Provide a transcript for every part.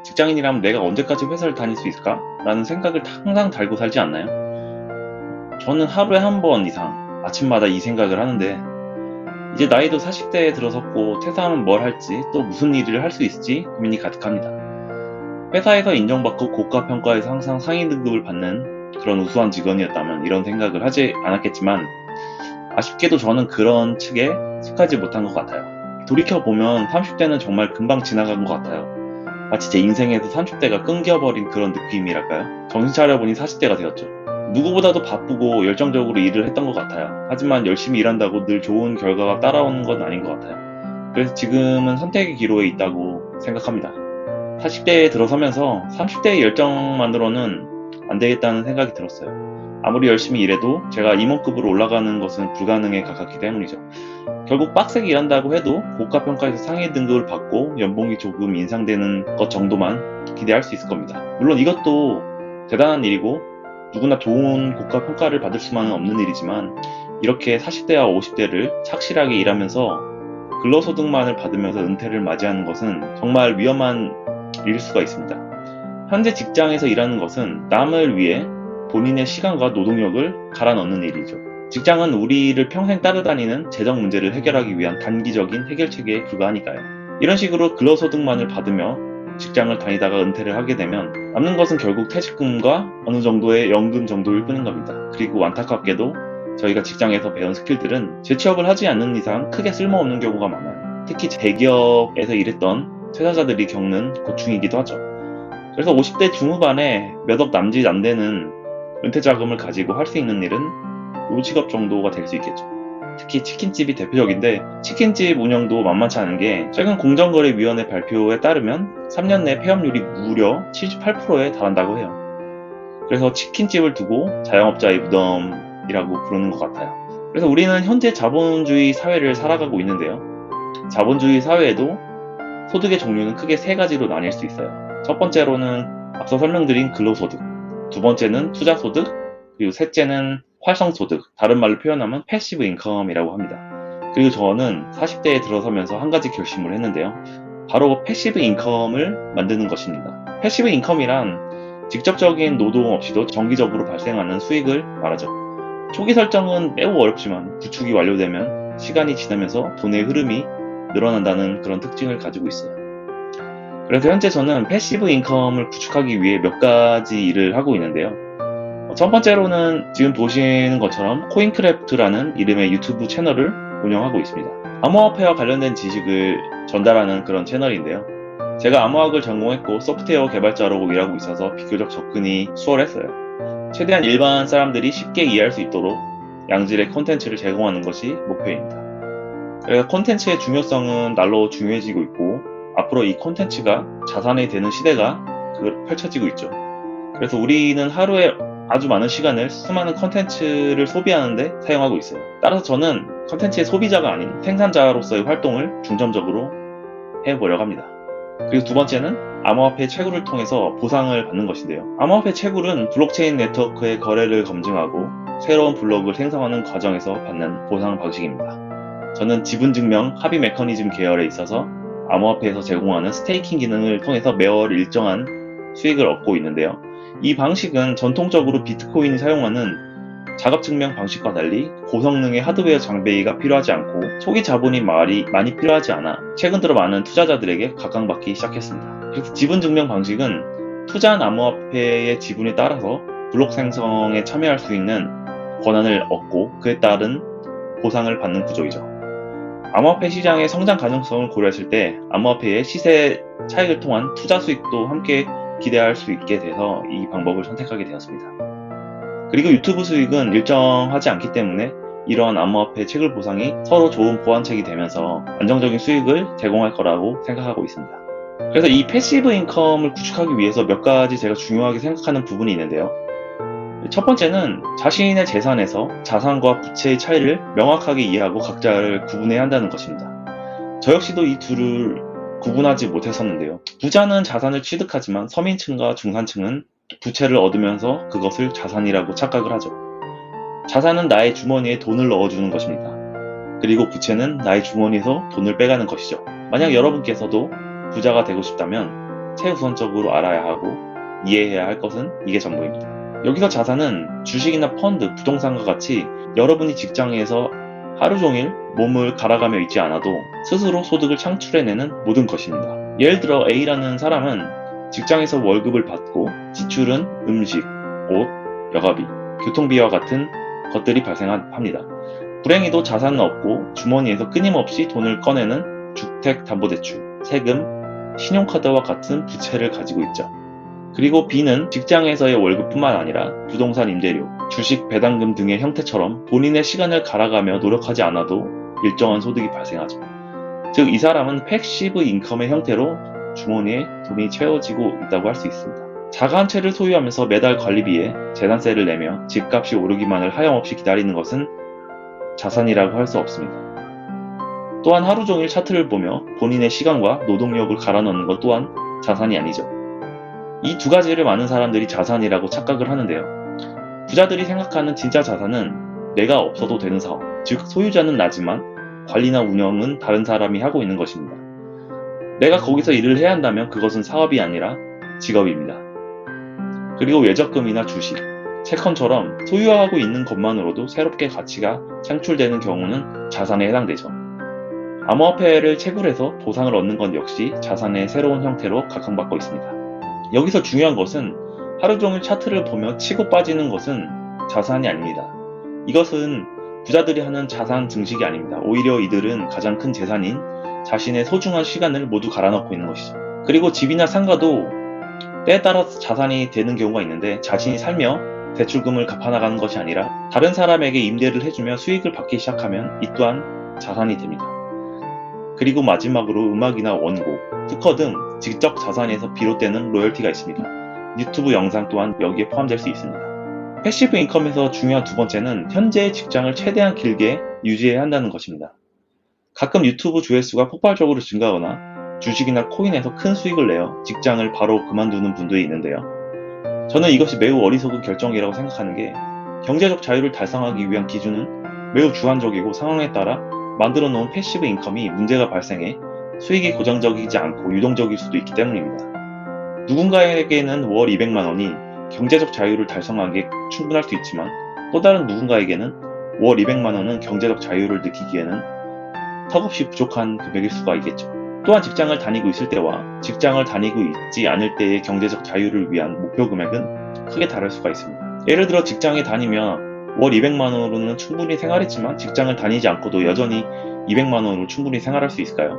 직장인이라면 내가 언제까지 회사를 다닐 수 있을까? 라는 생각을 항상 달고 살지 않나요? 저는 하루에 한 번 이상 아침마다 이 생각을 하는데, 이제 나이도 40대에 들어섰고 퇴사하면 뭘 할지, 또 무슨 일을 할 수 있을지 고민이 가득합니다. 회사에서 인정받고 고가 평가에서 항상 상위 등급을 받는 그런 우수한 직원이었다면 이런 생각을 하지 않았겠지만, 아쉽게도 저는 그런 측에 속하지 못한 것 같아요. 돌이켜보면 30대는 정말 금방 지나간 것 같아요. 마치 제 인생에서 30대가 끊겨버린 그런 느낌이랄까요? 정신 차려보니 40대가 되었죠. 누구보다도 바쁘고 열정적으로 일을 했던 것 같아요. 하지만 열심히 일한다고 늘 좋은 결과가 따라오는 건 아닌 것 같아요. 그래서 지금은 선택의 기로에 있다고 생각합니다. 40대에 들어서면서 30대의 열정만으로는 안 되겠다는 생각이 들었어요. 아무리 열심히 일해도 제가 임원급으로 올라가는 것은 불가능에 가깝기 때문이죠. 결국 빡세게 일한다고 해도 고가평가에서 상위 등급을 받고 연봉이 조금 인상되는 것 정도만 기대할 수 있을 겁니다. 물론 이것도 대단한 일이고 누구나 좋은 고가평가를 받을 수만은 없는 일이지만, 이렇게 40대와 50대를 착실하게 일하면서 근로소득만을 받으면서 은퇴를 맞이하는 것은 정말 위험한 일일 수가 있습니다. 현재 직장에서 일하는 것은 남을 위해 본인의 시간과 노동력을 갈아 넣는 일이죠. 직장은 우리를 평생 따라다니는 재정 문제를 해결하기 위한 단기적인 해결책에 불과하니까요. 이런 식으로 근로소득만을 받으며 직장을 다니다가 은퇴를 하게 되면 남는 것은 결국 퇴직금과 어느 정도의 연금 정도일 뿐인 겁니다. 그리고 안타깝게도 저희가 직장에서 배운 스킬들은 재취업을 하지 않는 이상 크게 쓸모없는 경우가 많아요. 특히 대기업에서 일했던 퇴사자들이 겪는 고충이기도 하죠. 그래서 50대 중후반에 몇 억 남짓 안 되는 은퇴 자금을 가지고 할 수 있는 일은 요 직업 정도가 될 수 있겠죠. 특히 치킨집이 대표적인데, 치킨집 운영도 만만치 않은 게 최근 공정거래위원회 발표에 따르면 3년 내 폐업률이 무려 78%에 달한다고 해요. 그래서 치킨집을 두고 자영업자의 무덤이라고 부르는 것 같아요. 그래서 우리는 현재 자본주의 사회를 살아가고 있는데요. 자본주의 사회에도 소득의 종류는 크게 세 가지로 나뉠 수 있어요. 첫 번째로는 앞서 설명드린 근로소득, 두 번째는 투자소득, 그리고 셋째는 활성소득, 다른 말로 표현하면 패시브 인컴이라고 합니다. 그리고 저는 40대에 들어서면서 한 가지 결심을 했는데요. 바로 패시브 인컴을 만드는 것입니다. 패시브 인컴이란 직접적인 노동 없이도 정기적으로 발생하는 수익을 말하죠. 초기 설정은 매우 어렵지만 구축이 완료되면 시간이 지나면서 돈의 흐름이 늘어난다는 그런 특징을 가지고 있어요. 그래서 현재 저는 패시브 인컴을 구축하기 위해 몇 가지 일을 하고 있는데요. 첫 번째로는 지금 보시는 것처럼 코인크래프트라는 이름의 유튜브 채널을 운영하고 있습니다. 암호화폐와 관련된 지식을 전달하는 그런 채널인데요. 제가 암호학을 전공했고 소프트웨어 개발자로 일하고 있어서 비교적 접근이 수월했어요. 최대한 일반 사람들이 쉽게 이해할 수 있도록 양질의 콘텐츠를 제공하는 것이 목표입니다. 그래서 콘텐츠의 중요성은 날로 중요해지고 있고, 앞으로 이 콘텐츠가 자산이 되는 시대가 펼쳐지고 있죠. 그래서 우리는 하루에 아주 많은 시간을 수많은 컨텐츠를 소비하는데 사용하고 있어요. 따라서 저는 컨텐츠의 소비자가 아닌 생산자로서의 활동을 중점적으로 해보려고 합니다. 그리고 두 번째는 암호화폐 채굴을 통해서 보상을 받는 것인데요. 암호화폐 채굴은 블록체인 네트워크의 거래를 검증하고 새로운 블록을 생성하는 과정에서 받는 보상 방식입니다. 저는 지분증명 합의 메커니즘 계열에 있어서 암호화폐에서 제공하는 스테이킹 기능을 통해서 매월 일정한 수익을 얻고 있는데요. 이 방식은 전통적으로 비트코인이 사용하는 자급증명 방식과 달리 고성능의 하드웨어 장비가 필요하지 않고 초기 자본이 많이 필요하지 않아 최근 들어 많은 투자자들에게 각광받기 시작했습니다. 그래서 지분증명 방식은 투자한 암호화폐의 지분에 따라서 블록 생성에 참여할 수 있는 권한을 얻고 그에 따른 보상을 받는 구조이죠. 암호화폐 시장의 성장 가능성을 고려했을 때 암호화폐의 시세 차익을 통한 투자 수익도 함께 기대할 수 있게 돼서 이 방법을 선택하게 되었습니다. 그리고 유튜브 수익은 일정하지 않기 때문에 이러한 암호화폐 채굴 보상이 서로 좋은 보완책이 되면서 안정적인 수익을 제공할 거라고 생각하고 있습니다. 그래서 이 패시브 인컴을 구축하기 위해서 몇 가지 제가 중요하게 생각하는 부분이 있는데요. 첫 번째는 자신의 재산에서 자산과 부채의 차이를 명확하게 이해하고 각자를 구분해야 한다는 것입니다. 저 역시도 이 둘을 구분하지 못했었는데요. 부자는 자산을 취득하지만 서민층과 중산층은 부채를 얻으면서 그것을 자산이라고 착각을 하죠. 자산은 나의 주머니에 돈을 넣어주는 것입니다. 그리고 부채는 나의 주머니에서 돈을 빼가는 것이죠. 만약 여러분께서도 부자가 되고 싶다면 최우선적으로 알아야 하고 이해해야 할 것은 이게 전부입니다. 여기서 자산은 주식이나 펀드, 부동산과 같이 여러분이 직장에서 하루 종일 몸을 갈아가며 있지 않아도 스스로 소득을 창출해내는 모든 것입니다. 예를 들어 A라는 사람은 직장에서 월급을 받고 지출은 음식, 옷, 여가비, 교통비와 같은 것들이 발생합니다. 불행히도 자산은 없고 주머니에서 끊임없이 돈을 꺼내는 주택담보대출, 세금, 신용카드와 같은 부채를 가지고 있죠. 그리고 B는 직장에서의 월급뿐만 아니라 부동산 임대료, 주식 배당금 등의 형태처럼 본인의 시간을 갈아가며 노력하지 않아도 일정한 소득이 발생하죠. 즉, 이 사람은 패시브 인컴의 형태로 주머니에 돈이 채워지고 있다고 할 수 있습니다. 자가 한 채를 소유하면서 매달 관리비에 재산세를 내며 집값이 오르기만을 하염없이 기다리는 것은 자산이라고 할 수 없습니다. 또한 하루 종일 차트를 보며 본인의 시간과 노동력을 갈아 넣는 것 또한 자산이 아니죠. 이 두 가지를 많은 사람들이 자산이라고 착각을 하는데요. 부자들이 생각하는 진짜 자산은 내가 없어도 되는 사업, 즉 소유자는 나지만 관리나 운영은 다른 사람이 하고 있는 것입니다. 내가 거기서 일을 해야 한다면 그것은 사업이 아니라 직업입니다. 그리고 외적금이나 주식, 채권처럼 소유하고 있는 것만으로도 새롭게 가치가 창출되는 경우는 자산에 해당되죠. 암호화폐를 채굴해서 보상을 얻는 것 역시 자산의 새로운 형태로 각광받고 있습니다. 여기서 중요한 것은 하루 종일 차트를 보며 치고 빠지는 것은 자산이 아닙니다. 이것은 부자들이 하는 자산 증식이 아닙니다. 오히려 이들은 가장 큰 재산인 자신의 소중한 시간을 모두 갈아넣고 있는 것이죠. 그리고 집이나 상가도 때에 따라서 자산이 되는 경우가 있는데 자신이 살며 대출금을 갚아나가는 것이 아니라 다른 사람에게 임대를 해주며 수익을 받기 시작하면 이 또한 자산이 됩니다. 그리고 마지막으로 음악이나 원고, 특허 등 지적 자산에서 비롯되는 로열티가 있습니다. 유튜브 영상 또한 여기에 포함될 수 있습니다. 패시브 인컴에서 중요한 두 번째는 현재의 직장을 최대한 길게 유지해야 한다는 것입니다. 가끔 유튜브 조회수가 폭발적으로 증가하거나 주식이나 코인에서 큰 수익을 내어 직장을 바로 그만두는 분들이 있는데요. 저는 이것이 매우 어리석은 결정이라고 생각하는 게 경제적 자유를 달성하기 위한 기준은 매우 주관적이고 상황에 따라 만들어 놓은 패시브 인컴이 문제가 발생해 수익이 고정적이지 않고 유동적일 수도 있기 때문입니다. 누군가에게는 월 200만 원이 경제적 자유를 달성하기에 충분할 수 있지만 또 다른 누군가에게는 월 200만 원은 경제적 자유를 느끼기에는 턱없이 부족한 금액일 수가 있겠죠. 또한 직장을 다니고 있을 때와 직장을 다니고 있지 않을 때의 경제적 자유를 위한 목표 금액은 크게 다를 수가 있습니다. 예를 들어 직장에 다니면 월 200만 원으로는 충분히 생활했지만 직장을 다니지 않고도 여전히 200만 원으로 충분히 생활할 수 있을까요?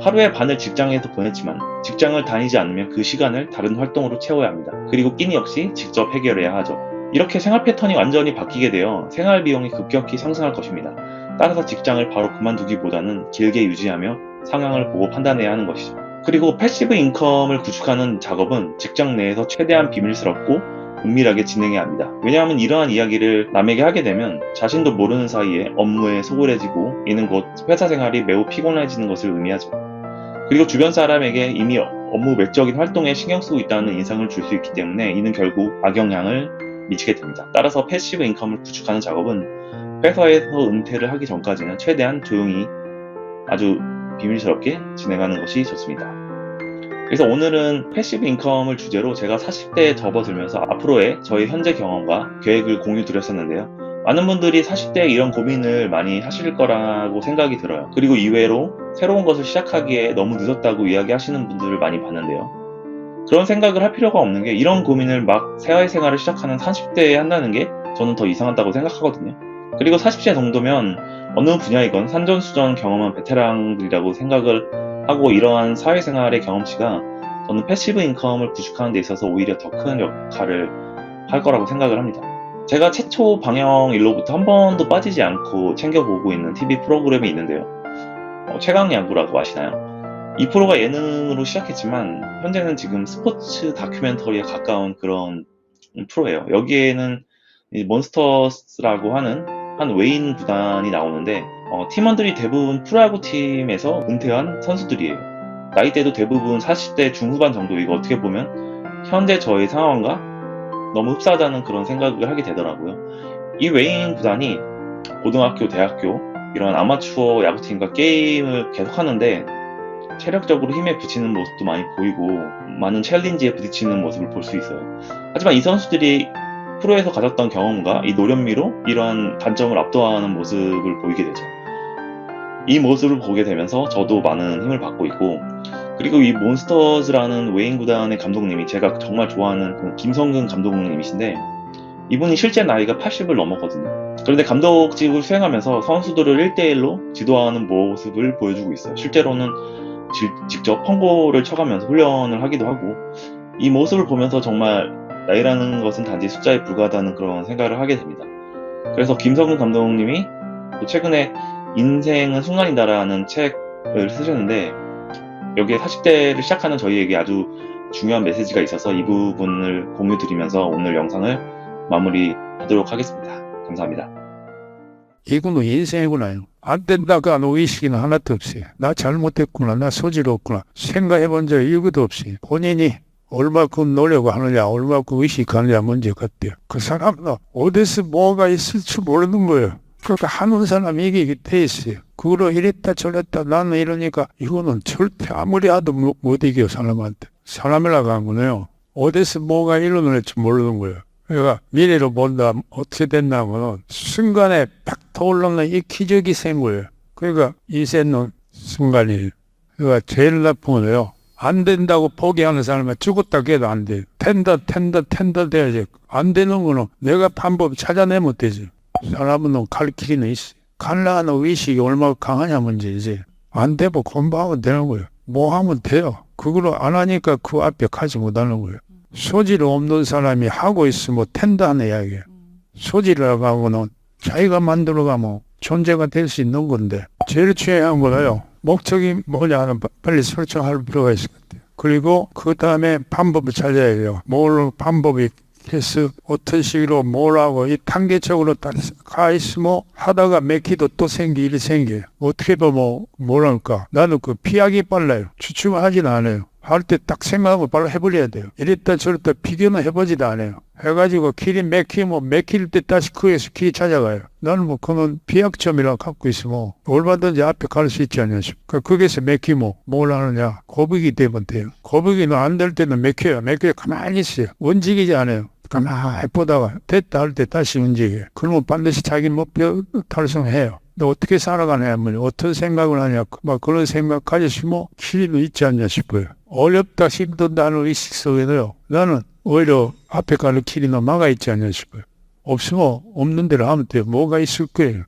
하루의 반을 직장에서 보냈지만 직장을 다니지 않으면 그 시간을 다른 활동으로 채워야 합니다. 그리고 끼니 역시 직접 해결해야 하죠. 이렇게 생활 패턴이 완전히 바뀌게 되어 생활 비용이 급격히 상승할 것입니다. 따라서 직장을 바로 그만두기보다는 길게 유지하며 상황을 보고 판단해야 하는 것이죠. 그리고 패시브 인컴을 구축하는 작업은 직장 내에서 최대한 비밀스럽고 은밀하게 진행해야 합니다. 왜냐하면 이러한 이야기를 남에게 하게 되면 자신도 모르는 사이에 업무에 소홀해지고 이는 곧 회사 생활이 매우 피곤해지는 것을 의미하죠. 그리고 주변 사람에게 이미 업무 외적인 활동에 신경 쓰고 있다는 인상을 줄 수 있기 때문에 이는 결국 악영향을 미치게 됩니다. 따라서 패시브 인컴을 구축하는 작업은 회사에서 은퇴를 하기 전까지는 최대한 조용히 아주 비밀스럽게 진행하는 것이 좋습니다. 그래서 오늘은 패시브 인컴을 주제로 제가 40대에 접어들면서 앞으로의 저의 현재 경험과 계획을 공유 드렸었는데요. 많은 분들이 40대에 이런 고민을 많이 하실 거라고 생각이 들어요. 그리고 이외로 새로운 것을 시작하기에 너무 늦었다고 이야기하시는 분들을 많이 봤는데요. 그런 생각을 할 필요가 없는 게 이런 고민을 막 사회생활을 시작하는 30대에 한다는 게 저는 더 이상하다고 생각하거든요. 그리고 40대 정도면 어느 분야이건 산전수전 경험한 베테랑들이라고 생각을 하고 이러한 사회생활의 경험치가 저는 패시브 인컴을 구축하는 데 있어서 오히려 더 큰 역할을 할 거라고 생각을 합니다. 제가 최초 방영 일로부터 한 번도 빠지지 않고 챙겨보고 있는 TV 프로그램이 있는데요. 최강야구라고 아시나요? 이 프로가 예능으로 시작했지만 현재는 지금 스포츠 다큐멘터리에 가까운 그런 프로예요. 여기에는 몬스터스라고 하는 한 외인 구단이 나오는데 팀원들이 대부분 프로야구 팀에서 은퇴한 선수들이에요. 나이대도 대부분 40대 중후반 정도이고 어떻게 보면 현재 저의 상황과 너무 흡사하다는 그런 생각을 하게 되더라고요. 이 외인 구단이 고등학교, 대학교 이런 아마추어 야구팀과 게임을 계속 하는데 체력적으로 힘에 부치는 모습도 많이 보이고 많은 챌린지에 부딪히는 모습을 볼 수 있어요. 하지만 이 선수들이 프로에서 가졌던 경험과 이 노련미로 이러한 단점을 압도하는 모습을 보이게 되죠. 이 모습을 보게 되면서 저도 많은 힘을 받고 있고, 그리고 이 몬스터즈라는 외인 구단의 감독님이 제가 정말 좋아하는 그 김성근 감독님이신데, 이분이 실제 나이가 80을 넘었거든요. 그런데 감독직을 수행하면서 선수들을 1대1로 지도하는 모습을 보여주고 있어요. 실제로는 직접 펑고를 쳐가면서 훈련을 하기도 하고, 이 모습을 보면서 정말 나이라는 것은 단지 숫자에 불과하다는 그런 생각을 하게 됩니다. 그래서 김성근 감독님이 또 최근에 인생은 순간이다라는 책을 쓰셨는데, 여기에 40대를 시작하는 저희에게 아주 중요한 메시지가 있어서 이 부분을 공유 드리면서 오늘 영상을 마무리하도록 하겠습니다. 감사합니다. 이거는 인생이구나. 안 된다가 너 의식은 하나도 없이 나 잘못했구나, 나 소질 없구나 생각해본 적 일도 없이 본인이 얼마큼 노력하느냐, 얼마큼 의식하느냐 문제 같대요. 그 사람은 어디서 뭐가 있을 줄 모르는 거예요. 그러니까 하는 사람이 이게 돼 있어요. 그거로 이랬다 저랬다 나는 이러니까 이거는 절대 아무리 해도 못 이겨요. 사람한테. 사람이라고 한 거네요. 어디서 뭐가 일어날지 모르는 거예요. 그러니까 미래로 본다 어떻게 됐냐면 순간에 팍 떠올르는 이 기적이 생긴 거예요. 그러니까 인생은 순간이에요. 그러니까 제일 나쁜 거예요. 안 된다고 포기하는 사람은 죽었다 해도 안 돼요. 텐더 돼야지. 안 되는 거는 내가 방법 찾아내면 되지. 사람은 갈 길이 있어요. 갈라하는 의식이 얼마나 강하냐 문제지. 안 되고 공부하면 되는 거예요. 뭐 하면 돼요. 그걸로 안 하니까 그 앞에 가지 못하는 거예요. 소질 없는 사람이 하고 있으면 텐다는 이야기예요. 소질이라고 하고는 자기가 만들어가면 존재가 될 수 있는 건데 제일 중요한 거는요. 목적이 뭐냐는 빨리 설정할 필요가 있을 것 같아요. 그리고 그 다음에 방법을 찾아야 돼요. 뭘 방법이 해서 어떤 식으로 뭘 하고 이 단계적으로 가 있으면 하다가 맥히도 또 일이 생겨요. 어떻게 보면 뭐랄까 나는 그 피하기 빨라요. 주춤하진 않아요. 할 때 딱 생각하고 바로 해버려야 돼요. 이랬다 저랬다 비교는 해보지도 않아요. 해가지고 길이 맥히면 맥힐 때 다시 그에서 길 찾아가요. 나는 뭐 그건 비약점이라고 갖고 있으면 얼마든지 앞에 갈 수 있지 않습니까? 거기서 맥히면 뭘 하느냐. 고백이 되면 돼요. 고백이 안 될 때는 맥혀요. 가만히 있어요. 움직이지 않아요. 가만히 보다가 됐다 할 때 다시 움직여요. 그러면 반드시 자기 목표 달성해요. 너 어떻게 살아가냐 하면 어떤 생각을 하냐 막 그런 생각 가지시면 길이 있지 않냐 싶어요. 어렵다 힘든다는 의식 속에서요. 나는 오히려 앞에 가는 길이 막아 있지 않냐 싶어요. 없으면 없는 대로 하면 돼요. 뭐가 있을 거예요.